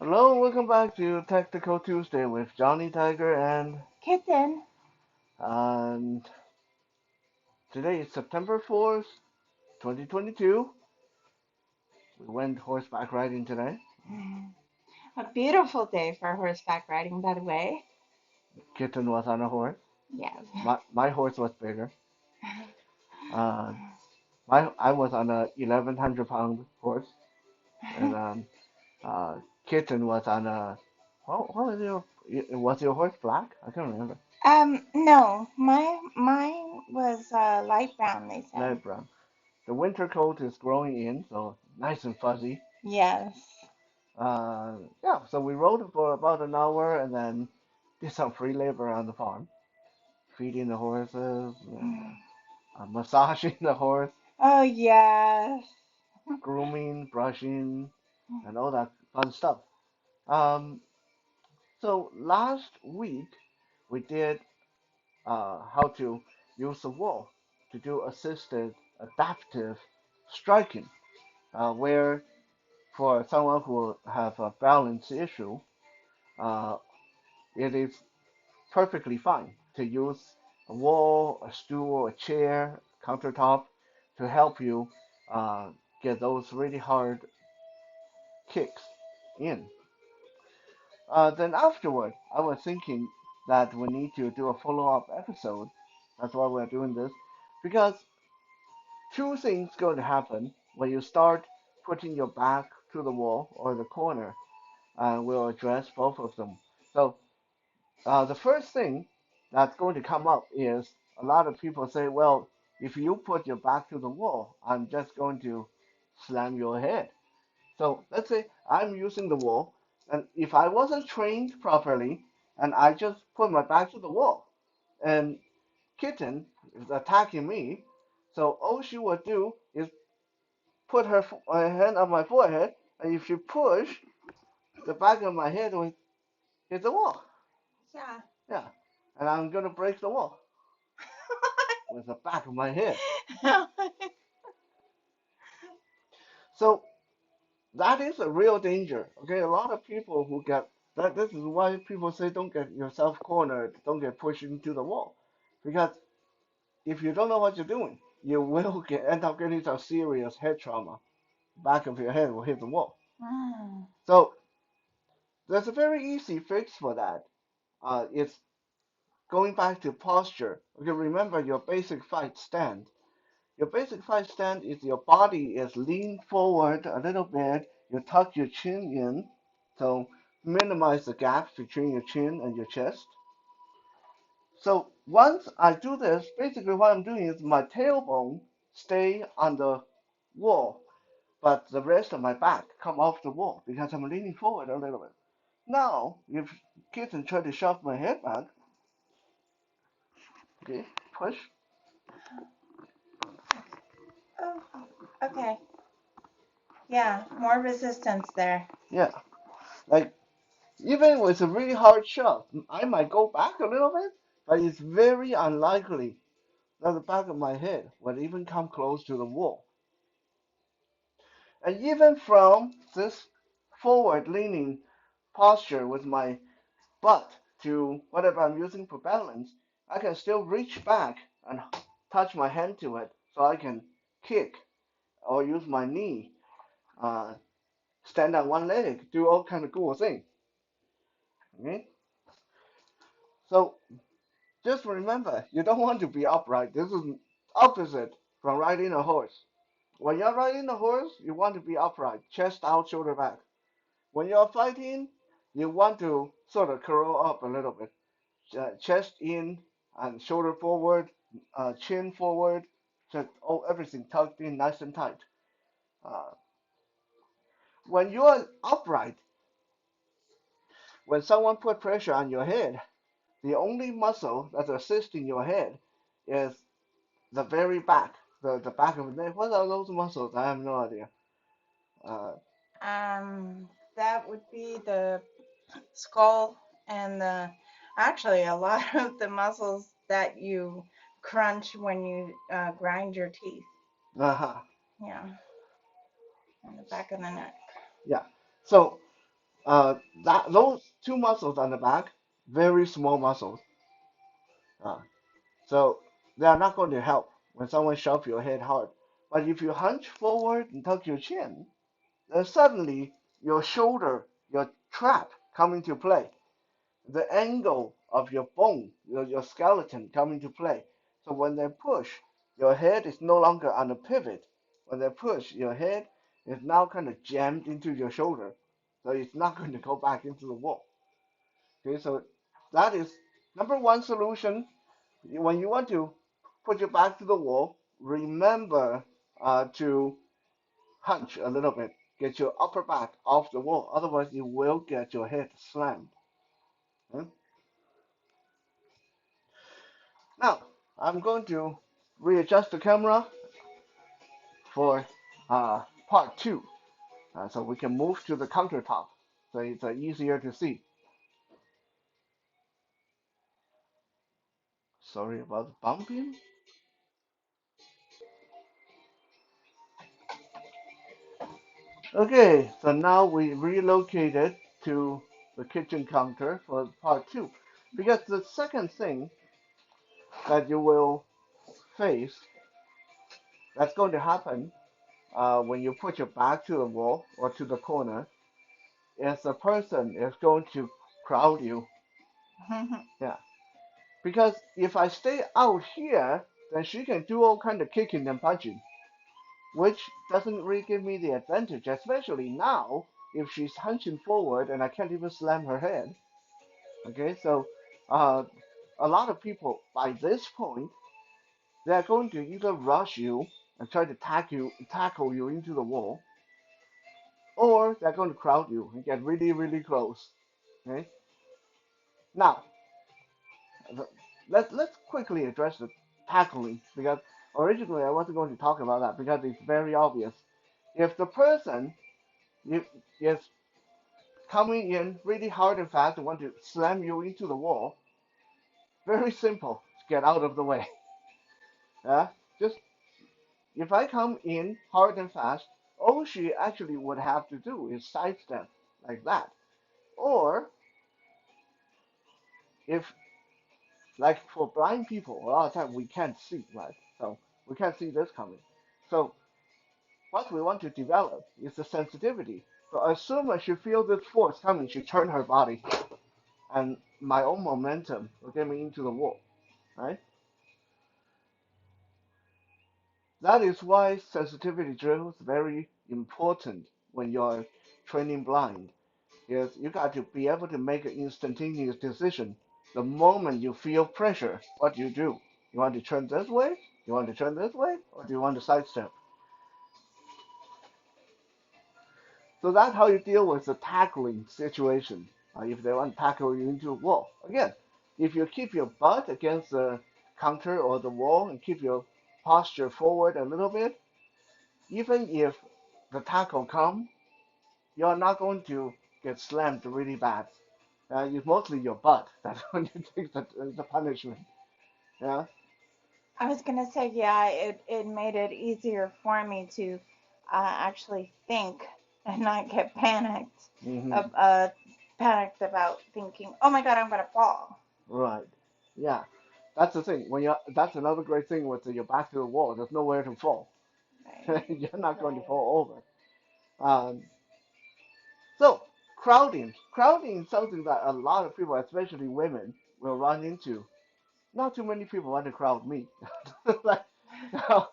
Hello, welcome back to Tactical Tuesday with Johnny Tiger Kitten. and today is September 4th, 2022. We went horseback riding today. A beautiful day for horseback riding, by the way. Kitten was on a horse. Yes. My horse was bigger. Uh, I was on a 1100 pound horse, and uh, Kitten was on a what was your horse black? I can't remember. No, mine was light brown, they said. Light brown. The winter coat is growing in, so nice and fuzzy. Yes. Yeah, so we rode for about an hour and then did some free labor on the farm, feeding the horses, and massaging the horse, Oh, yes. grooming, brushing, and all that fun stuff. Um, so last week we did how to use the wall to do assisted adaptive striking, where for someone who have a balance issue, uh, it is perfectly fine to use a wall, a stool, a chair, countertop to help you uh, get those really hard kicks in. Then afterward, I was thinking that we need to do a follow-up episode. That's why we're doing this, because two things going to happen when you start putting your back to the wall or the corner, and we'll address both of them. So the first thing that's going to come up is a lot of people say, well, if you put your back to the wall, I'm just going to slam your head. So let's say I'm using the wall, and if I wasn't trained properly, and I just put my back to the wall, and Kitten is attacking me, so all she would do is put her hand on my forehead, and if she push, the back of my head will hit the wall. Yeah. Yeah, and I'm gonna break the wall with the back of my head. So that is a real danger. Okay, a lot of people who get that. This is why people say don't get yourself cornered, don't get pushed into the wall, because if you don't know what you're doing, you will end up getting some serious head trauma. Back of your head will hit the wall. Mm. So there's a very easy fix for that. It's going back to posture. Okay, remember your basic fight stand. Your basic fight stand is your body is leaned forward a little bit. You tuck your chin in, so minimize the gap between your chin and your chest. So once I do this, basically what I'm doing is my tailbone stay on the wall, but the rest of my back come off the wall because I'm leaning forward a little bit. Now, if Kitten try to shove my head back, okay, push, Oh, okay. Yeah, more resistance there. yeah, like even with a really hard shot, I might go back a little bit, but it's very unlikely that the back of my head would even come close to the wall. And even from this forward leaning posture with my butt to whatever I'm using for balance, I can still reach back and touch my hand to it so I can kick or use my knee, uh, stand on one leg, do all kind of cool things. Okay? So just remember, you don't want to be upright. This is opposite from riding a horse. When you're riding a horse, you want to be upright, chest out, shoulder back. When you're fighting, you want to sort of curl up a little bit, chest in and shoulder forward, chin forward, just everything tucked in nice and tight. Uh, when you're upright, when someone put pressure on your head, the only muscle that's assisting your head is the very back, the back of the neck. What are those muscles? I have no idea. Uh, That would be the skull and actually a lot of the muscles that you crunch when you grind your teeth. uh-huh. Yeah, on the back of the neck. Yeah. So Uh, that those two muscles on the back, very small muscles. Uh, so they are not going to help when someone shoves your head hard. But if you hunch forward and tuck your chin, then suddenly your shoulder, your trap come into play. The angle of your bone, your skeleton come into play. So when they push, your head is no longer on a pivot. When they push, your head is now kind of jammed into your shoulder. So it's not going to go back into the wall. Okay, so that is number one solution. When you want to put your back to the wall, remember to hunch a little bit. Get your upper back off the wall. Otherwise, you will get your head slammed. Hmm? Now, I'm going to readjust the camera for part two, so we can move to the countertop, so it's easier to see. Sorry about the bumping. Okay, so now we relocated to the kitchen counter for part two, because the second thing that you will face that's going to happen when you put your back to the wall or to the corner is the person is going to crowd you. Yeah. Because if I stay out here, then she can do all kind of kicking and punching, which doesn't really give me the advantage, especially now if she's hunching forward and I can't even slam her head. Okay, so uh, a lot of people by this point they're going to either rush you and try to tackle you into the wall, or they're going to crowd you and get really, really close. Okay, now let's quickly address the tackling because originally I wasn't going to talk about that because it's very obvious. If the person is coming in really hard and fast and want to slam you into the wall, very simple, get out of the way. Yeah, just if I come in hard and fast, all she actually would have to do is sidestep like that. Or if like for blind people, a lot of time we can't see, right? So we can't see this coming. So what we want to develop is the sensitivity. So as soon as she feels this force coming, she turn her body, and my own momentum will get me into the wall, right? That is why sensitivity drill is very important when you're training blind. Is you got to be able to make an instantaneous decision. The moment you feel pressure, what do you do? You want to turn this way? You want to turn this way? Or do you want to sidestep? So that's how you deal with the tackling situation. If they want to tackle you into a wall. Again, if you keep your butt against the counter or the wall and keep your posture forward a little bit, even if the tackle comes, you're not going to get slammed really bad. It's mostly your butt that's going to take the punishment. Yeah. I was gonna say, yeah, it made it easier for me to actually think and not get panicked, Hmm. uh, panicked about thinking, oh my God, I'm gonna fall. Right. Yeah. That's the thing. That's another great thing with your back to the wall. There's nowhere to fall. Right, You're not going to right. fall over. Um, so crowding is something that a lot of people, especially women, will run into. Not too many people want to crowd me. Like, no,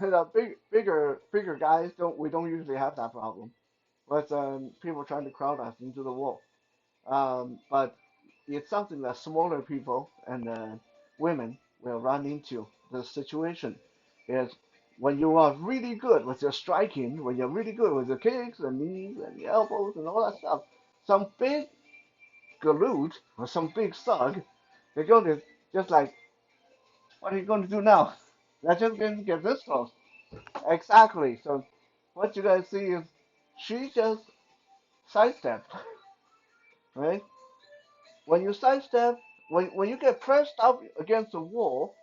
no, bigger guys don't usually have that problem. But people trying to crowd us into the wall. But it's something that smaller people and women will run into. The situation is when you are really good with your striking, when you're really good with your kicks and knees and the elbows and all that stuff, some big galoot or some big thug, they're going to just like, what are you going to do now? They're just going to get this close. Exactly. So what you guys see is she just sidestepped, right? When you sidestep, when you get pressed up against the wall,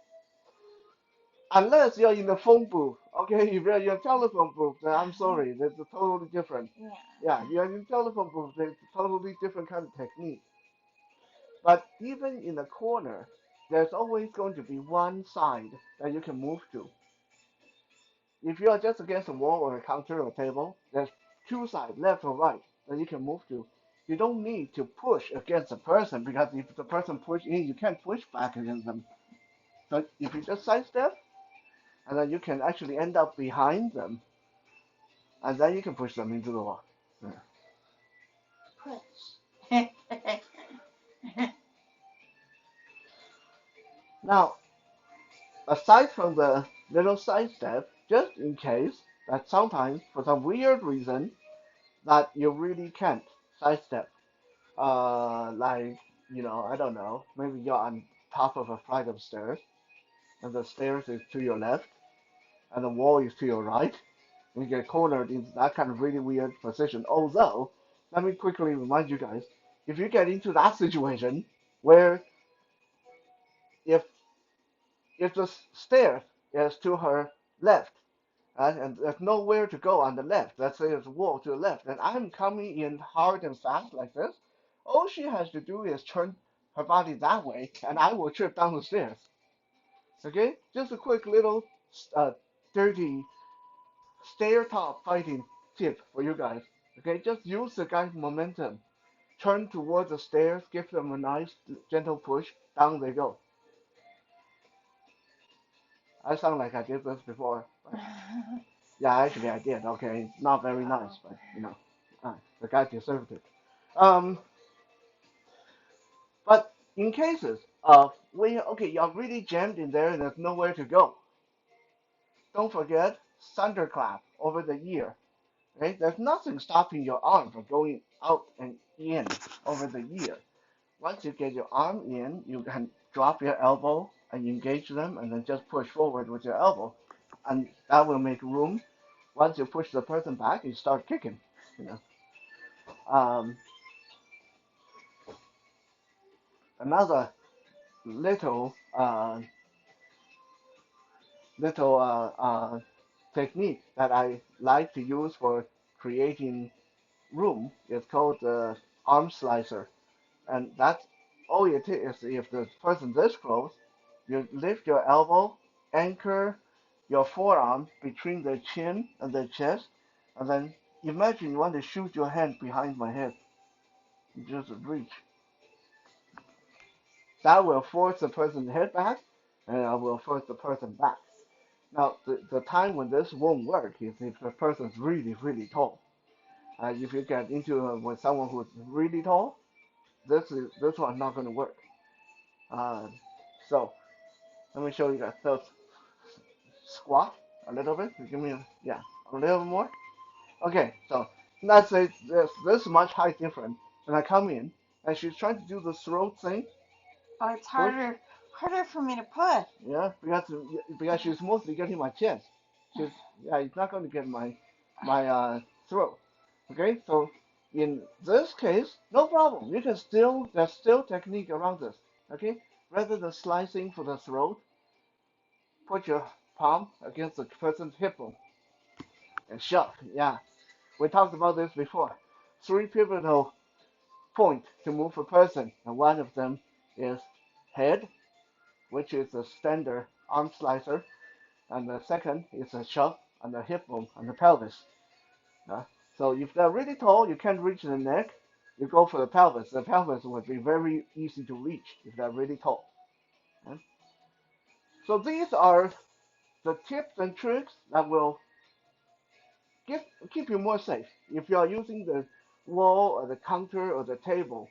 Unless you're in the phone booth, okay? If you're in a telephone booth, then I'm sorry, that's a totally different. Yeah. Yeah, you're in a telephone booth, there's a totally different kind of technique. But even in a corner, there's always going to be one side that you can move to. If you are just against a wall or a counter or a table, there's two sides, left or right, that you can move to. You don't need to push against a person because if the person push in, you can't push back against them. So if you just sidestep, and then you can actually end up behind them, and then you can push them into the wall. Yeah. Push. Now, aside from the little sidestep, just in case that sometimes for some weird reason that you really can't sidestep, like I don't know, maybe you're on top of a flight of stairs, and the stairs is to your left, and the wall is to your right, and you get cornered into that kind of really weird position. Although, let me quickly remind you guys, if you get into that situation where if if the stairs is to her left, and there's nowhere to go on the left, let's say there's a wall to the left, and I'm coming in hard and fast like this, all she has to do is turn her body that way, and I will trip down the stairs. Okay? Just a quick little uh, dirty stair top fighting tip for you guys. Okay? Just use the guy's momentum. Turn towards the stairs, give them a nice gentle push, down they go. I sound like I did this before, but yeah, actually I did. Okay, it's not very nice, Oh. but the guy deserved it. Um, but in cases of where you're really jammed in there and there's nowhere to go, don't forget thunderclap over the ear. Okay, there's nothing stopping your arm from going out and in over the ear. Once you get your arm in, you can drop your elbow and engage them, and then just push forward with your elbow, and that will make room. Once you push the person back, you start kicking. You know. Um, Another little technique that I like to use for creating room is called the arm slicer, and that's all it is. If the person this close, you lift your elbow, anchor your forearm between the chin and the chest, and then imagine you want to shoot your hand behind my head. You just reach. That will force the person's head back, and I will force the person back. Now, the time when this won't work is if the person's really, really tall. If you get into with someone who's really tall, this one's not going to work. Uh, so let me show you guys. So squat a little bit. Give me yeah, a little more. Okay, so let's say this much height difference, and I come in, and she's trying to do the throat thing, Oh, it's push. harder for me to push. Yeah, because she's mostly getting my chest. She's yeah, it's not going to get my throat. Okay, so in this case, no problem. You can still there's still technique around this. Okay, rather than slicing for the throat, put your palm against the person's hip bone and shove. Yeah, we talked about this before. Three pivotal points to move a person, and one of them is head, which is a standard arm slicer, and the second is a shove on the hip bone and the pelvis. Uh, so if they're really tall, you can't reach the neck, you go for the pelvis. The pelvis would be very easy to reach if they're really tall. Uh, so these are the tips and tricks that will keep, keep you more safe. If you are using the wall or the counter or the table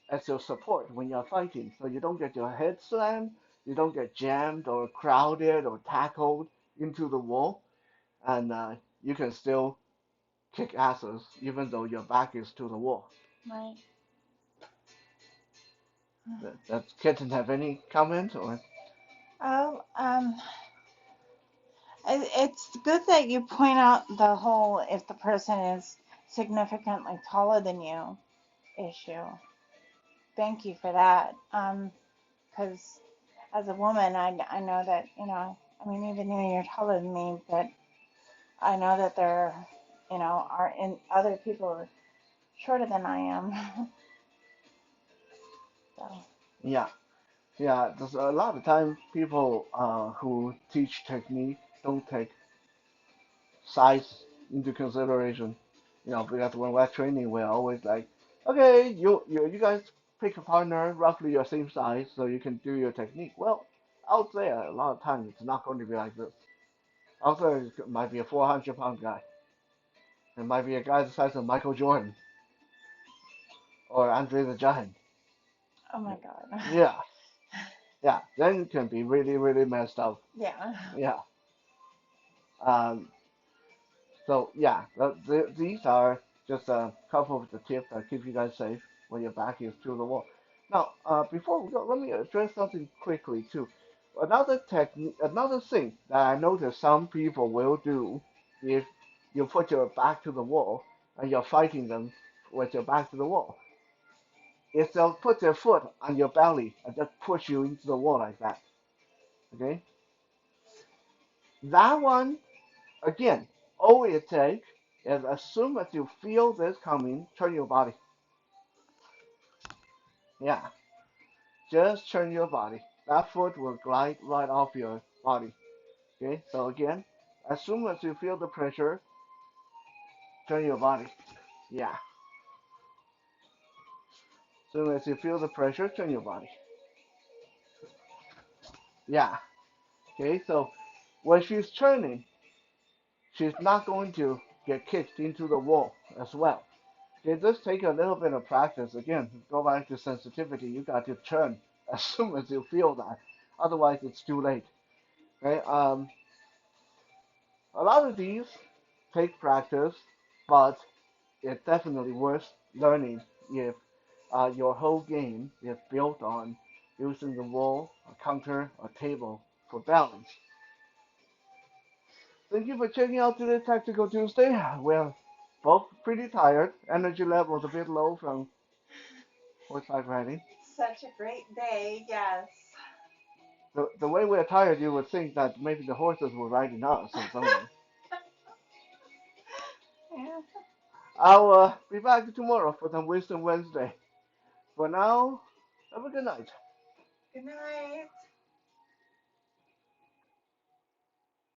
as your support when you're fighting, so you don't get your head slammed, you don't get jammed or crowded or tackled into the wall, and you can still kick asses even though your back is to the wall. Right. Does Kitten have any comment or? Oh, it's good that you point out the whole if the person is significantly taller than you issue. Thank you for that. Because as a woman, I know that, I mean, even though you're taller than me, but I know that there, are in other people shorter than I am. So, Yeah, yeah. There's a lot of times people who teach technique don't take size into consideration. Because when we're training, we're always like, okay, you guys pick a partner roughly your same size so you can do your technique. Well, out there, a lot of times it's not going to be like this. Out there, it might be a 400-pound guy. It might be a guy the size of Michael Jordan or Andre the Giant. oh my God. Yeah, yeah. Then it can be really, really messed up. Yeah. Yeah. Um, So yeah, these are just a couple of the tips that keep you guys safe when your back is to the wall. Now, before we go, let me address something quickly too. Another technique, another thing that I notice some people will do if you put your back to the wall and you're fighting them with your back to the wall, is they'll put their foot on your belly and just push you into the wall like that. Okay, that one again, all it takes is as soon as you feel this coming, turn your body. Yeah, just turn your body. That foot will glide right off your body. Okay, so again, as soon as you feel the pressure, turn your body. Yeah, as soon as you feel the pressure, turn your body. Yeah, okay, so when she's turning, she's not going to get kicked into the wall as well. Okay, just take a little bit of practice. Again, go back to sensitivity. You got to turn as soon as you feel that. Otherwise, it's too late. Okay. A lot of these take practice, but it's definitely worth learning if your whole game is built on using the wall, a counter, a table for balance. Thank you for checking out today's Tactical Tuesday. We're both pretty tired. Energy levels a bit low from horseback riding. Such a great day, yes. The way we're tired, you would think that maybe the horses were riding us in some way. Yeah. I'll be back tomorrow for some Wisdom Wednesday. For now, have a good night. Good night.